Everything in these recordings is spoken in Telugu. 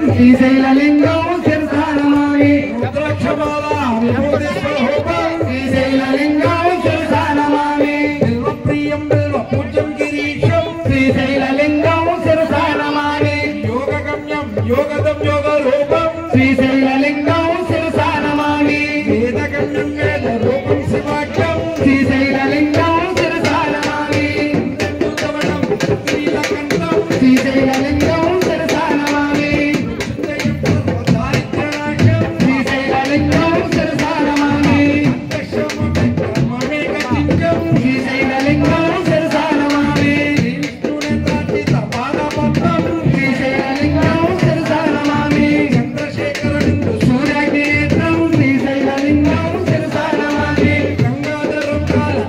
శ్రీశైలలింగం శిరసానమామి రుద్రాక్షమాల విభూతి స్వరూపం శ్రీశైలలింగం శిరసానమామి బిల్వప్రియం బిల్వ పూజ్యం గిరీశం శ్రీశైలలింగం శిరసానమామి యోగగమ్యం యోగదం యోగ రూపం శ్రీశైలలింగం శిరసానమామి వేదగమ్యం వేద రూపం శివాఖ్యం శ్రీశైలలింగం శిరసానమామి శ్రీశైలలింగం శిరసానమామి శ్రీశైలలింగం శిరసానమామి శ్రీశైలలింగం శిరసానమామి శ్రీశైలలింగం శిరసానమామి చంద్రశేఖరుడు సూర్యనేత్రం శ్రీశైలలింగం శిరసానమామి గంగాధరం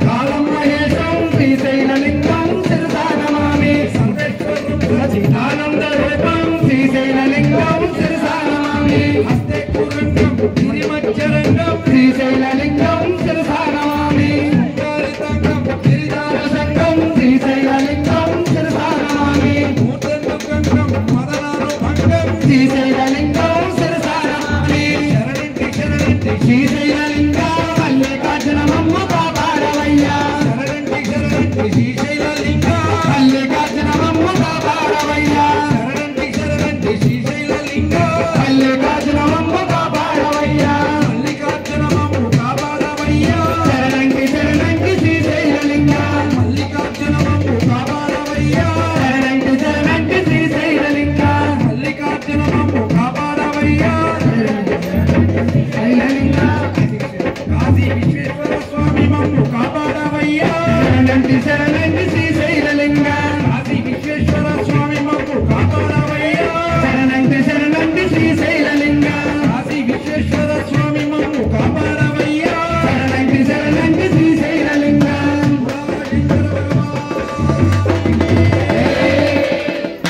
కాలం మహేశం శ్రీశైలలింగం శిరసానమామి సర్వేశ్వరం సచిదానంద రూపం శ్రీశైలలింగం శిరసానమామి హస్తే కురంగం గిరిమచ్చర